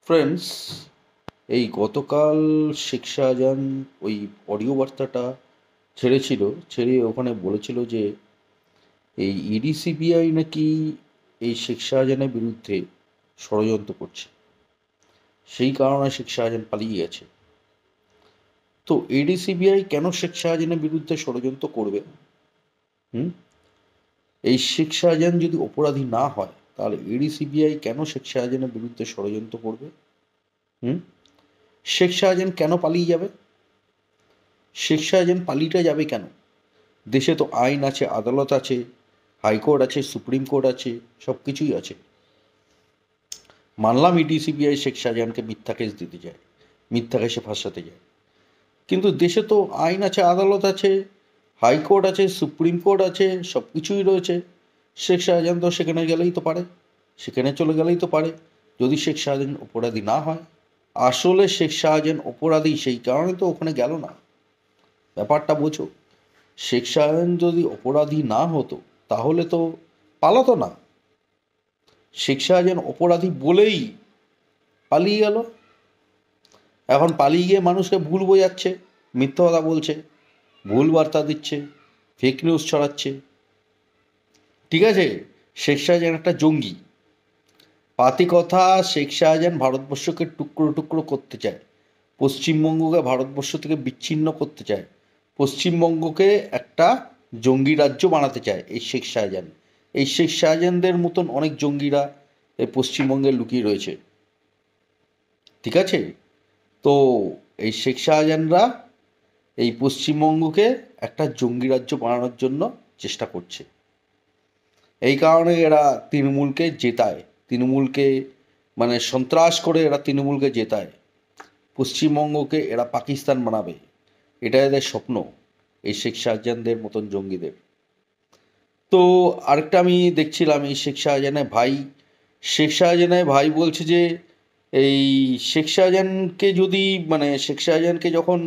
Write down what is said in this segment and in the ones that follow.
Friends, এই গতকাল শেখ শাহজাহান ওই অডিও বার্তাটা ছেড়েছিল। ছেড়ে ওখানে বলেছিল যে এই ইডি সিবিআই নাকি এই শেখ শাহজাহানের বিরুদ্ধে ষড়যন্ত্র করছে, সেই কারণে শেখ শাহজাহান পালিয়ে গেছে। তো ইডি সিবিআই কেন শেখ শাহজাহানের বিরুদ্ধে ষড়যন্ত্র করবে? হুম এই শেখ শাহজাহান যদি অপরাধী না হয়, তাহলে ইডি সিবিআই কেন শেখ শাহজাহানের বিরুদ্ধে ষড়যন্ত্র করবে? হুম শেখ শাহজাহান কেন পালিয়ে যাবে? শেখ শাহজাহান পালিয়ে যাবে কেন? দেশে তো আইন আছে, আদালত আছে, হাইকোর্ট আছে, সুপ্রিম কোর্ট আছে, সব কিছুই আছে। মানলাম ইডি সিবিআই শেখ শাহজাহানকে মিথ্যা কেস দিতে যায়, মিথ্যা কেসে ফাঁসাতে যায়, কিন্তু দেশে তো আইন আছে, আদালত আছে, হাইকোর্ট আছে, সুপ্রিম কোর্ট আছে, সব কিছুই রয়েছে। শেখ শাহজাহান তো সেখানে গেলেই তো পারে, সেখানে চলে গেলেই তো পারে, যদি শেখ শাহজাহান অপরাধী না হয়। আসলে শেখ শাহজাহান অপরাধী, সেই কারণে তো ওখানে গেল না। ব্যাপারটা বোঝো। শেখ শাহজাহান যদি অপরাধী না হতো তাহলে তো পালাতো না। শেখ শাহজাহান অপরাধী বলেই পালিয়ে গেল। এখন পালিয়ে গিয়ে মানুষকে ভুল বোঝাচ্ছে, মিথ্যা কথা বলছে, ভুল বার্তা দিচ্ছে, ফেক নিউজ ছড়াচ্ছে। ঠিক আছে, শেখ শাহজাহান একটা জঙ্গি। পাতি কথা, শেখ শাহজাহান ভারতবর্ষকে টুকরো টুকরো করতে চায়, পশ্চিমবঙ্গকে ভারতবর্ষ থেকে বিচ্ছিন্ন করতে চায়, পশ্চিমবঙ্গকে একটা জঙ্গি রাজ্য বানাতে চায় এই শেখ শাহজাহান। এই শেখ শাহজাহানদের মতন অনেক জঙ্গিরা এই পশ্চিমবঙ্গে লুকিয়ে রয়েছে। ঠিক আছে, তো এই শেখ শাহজাহানরা এই পশ্চিমবঙ্গকে একটা জঙ্গি রাজ্য বানানোর জন্য চেষ্টা করছে। এই কারণে এরা তৃণমূলকে জেতায়, তৃণমূলকে মানে সন্ত্রাস করে এরা তৃণমূলকে জেতায়। পশ্চিমবঙ্গকে এরা পাকিস্তান বানাবে, এটা এদের স্বপ্ন, এই শেখ শাহজাহানদের মতন জঙ্গিদের। তো আরেকটা আমি দেখছিলাম, এই শেখ শাহজাহানের ভাই বলছে যে এই শেখ শাহজাহানকে যদি মানে শেখ শাহজাহানকে যখন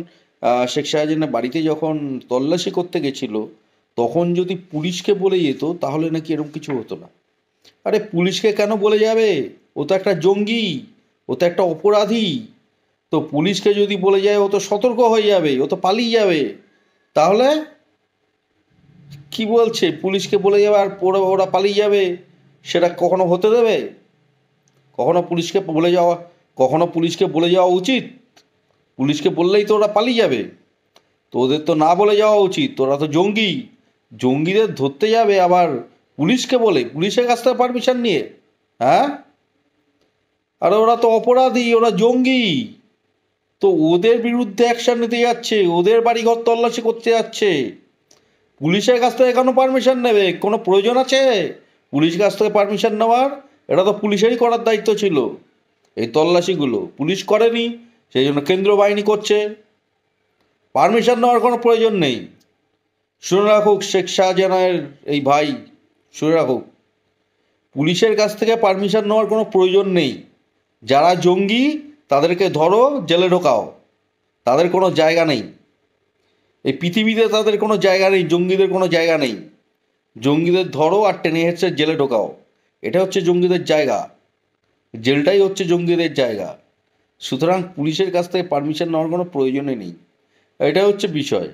শেখ শাহজাহানের বাড়িতে যখন তল্লাশি করতে গেছিল, তখন যদি পুলিশকে বলে যেত তাহলে নাকি এরকম কিছু হতো না। আরে পুলিশকে কেন বলে যাবে? ও তো একটা জঙ্গি, ও তো একটা অপরাধী। তো পুলিশকে যদি বলে যায় ও তো সতর্ক হয়ে যাবে, ও তো পালিয়ে যাবে। তাহলে কি বলছে, পুলিশকে বলে যাবে আর ওরা পালিয়ে যাবে? সেটা কখনো হতে দেবে? কখনো পুলিশকে বলে যাওয়া কখনো পুলিশকে বলে যাওয়া উচিত? পুলিশকে বললেই তো ওরা পালিয়ে যাবে। তো ওদের তো না বলে যাওয়া উচিত, তোরা তো জঙ্গি। জঙ্গিদের ধরতে যাবে আবার পুলিশকে বলে, পুলিশের কাছ থেকে পারমিশন নিয়ে? হ্যাঁ, আর ওরা তো অপরাধী, ওরা জঙ্গি। তো ওদের বিরুদ্ধে অ্যাকশন নিতে যাচ্ছে, ওদের বাড়িঘর তল্লাশি করতে যাচ্ছে, পুলিশের কাছ থেকে কেন পারমিশন নেবে? কোনো প্রয়োজন আছে পুলিশের কাছ থেকে পারমিশন নেওয়ার? এটা তো পুলিশেরই করার দায়িত্ব ছিল। এই তল্লাশিগুলো পুলিশ করেনি, সেই জন্য কেন্দ্রীয় বাহিনী করছে। পারমিশন নেওয়ার কোনো প্রয়োজন নেই। শুনে রাখুক শেখ শাহজাহানের এই ভাই, শুনে রাখুক, পুলিশের কাছ থেকে পারমিশন নেওয়ার কোনো প্রয়োজন নেই। যারা জঙ্গি তাদেরকে ধরো, জেলে ঢোকাও, তাদের কোনো জায়গা নেই এই পৃথিবীতে, তাদের কোনো জায়গা নেই, জঙ্গিদের কোনো জায়গা নেই। জঙ্গিদের ধরো আর টেনে হেঁচড়ে জেলে ঢোকাও, এটা হচ্ছে জঙ্গিদের জায়গা, জেলটাই হচ্ছে জঙ্গিদের জায়গা। সুতরাং পুলিশের কাছ থেকে পারমিশন নেওয়ার কোনো প্রয়োজনই নেই। এটা হচ্ছে বিষয়।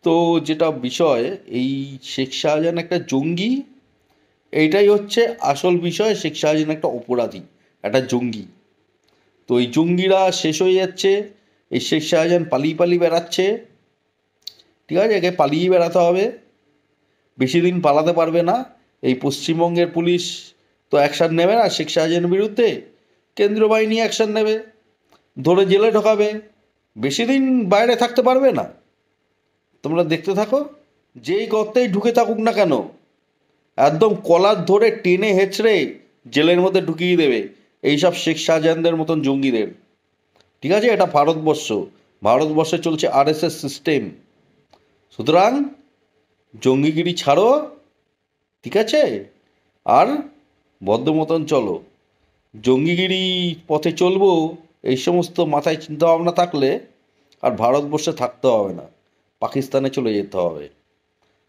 তো যেটা বিষয়, এই শেখ শাহজাহান একটা জঙ্গি, এইটাই হচ্ছে আসল বিষয়। শেখ শাহজাহান একটা অপরাধী, একটা জঙ্গি। তো এই জঙ্গিরা শেষ হয়ে যাচ্ছে, এই শেখ শাহজাহান পালিয়ে পালিয়ে বেড়াচ্ছে। ঠিক আছে, একে পালিয়ে বেড়াতে হবে, বেশি দিন পালাতে পারবে না। এই পশ্চিমবঙ্গের পুলিশ তো অ্যাকশান নেবে না শেখ শাহজাহানের বিরুদ্ধে, কেন্দ্রীয় বাহিনী অ্যাকশান নেবে, ধরে জেলে ঢোকাবে, বেশি দিন বাইরে থাকতে পারবে না। তোমরা দেখতে থাকো, যেই গর্তেই ঢুকে থাকুক না কেন, একদম কলার ধরে টেনে হেঁচড়ে জেলের মধ্যে ঢুকিয়ে দেবে এইসব শেখ শাহজাহানদের মতন জঙ্গিদের। ঠিক আছে, এটা ভারতবর্ষ, ভারতবর্ষে চলছে আরএসএস সিস্টেম। সুতরাং জঙ্গিগিরি ছাড়ো, ঠিক আছে, আর ভদ্র মতন চলো। জঙ্গিগিরি পথে চলবো এই সমস্ত মাথায় চিন্তা ভাবনা থাকলে আর ভারতবর্ষে থাকতে হবে না, পাকিস্তানে চলে যেতে হবে।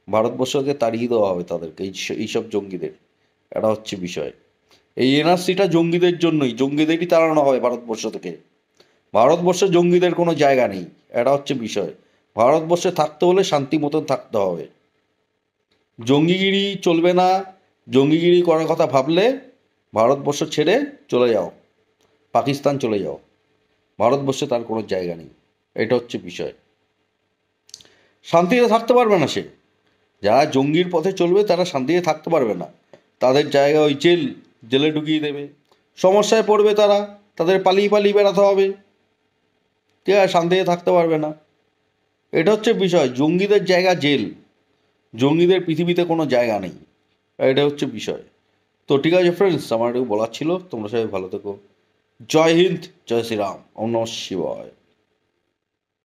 ভারতবর্ষকে তাড়িয়ে দেওয়া হবে তাদেরকে, এইসব জঙ্গিদের। এটা হচ্ছে বিষয়। এই এনআরসিটা জঙ্গিদের জন্যই, জঙ্গিদেরই তাড়ানো হবে ভারতবর্ষ থেকে। ভারতবর্ষে জঙ্গিদের কোনো জায়গা নেই, এটা হচ্ছে বিষয়। ভারতবর্ষে থাকতে হলে শান্তি মতন থাকতে হবে, জঙ্গিগিরি চলবে না। জঙ্গিগিরি করার কথা ভাবলে ভারতবর্ষ ছেড়ে চলে যাও, পাকিস্তান চলে যাও, ভারতবর্ষে তার কোনো জায়গা নেই, এটা হচ্ছে বিষয়। শান্তিতে থাকতে পারবে না সে, যারা জঙ্গির পথে চলবে তারা শান্তিতে থাকতে পারবে না, তাদের জায়গা ওই জেলে ঢুকিয়ে দেবে, সমস্যায় পড়বে তারা, তাদের পালিয়ে পালিয়ে বেড়াতে হবে, ঠিক আছে, শান্তিতে থাকতে পারবে না, এটা হচ্ছে বিষয়। জঙ্গিদের জায়গা জেল, জঙ্গিদের পৃথিবীতে কোনো জায়গা নেই, এটা হচ্ছে বিষয়। তো ঠিক আছে ফ্রেন্ডস, আমার একটু বলার ছিল, তোমরা সবাই ভালো থেকো। জয় হিন্দ, জয় শ্রীরাম, ওম নমঃ শিবায়।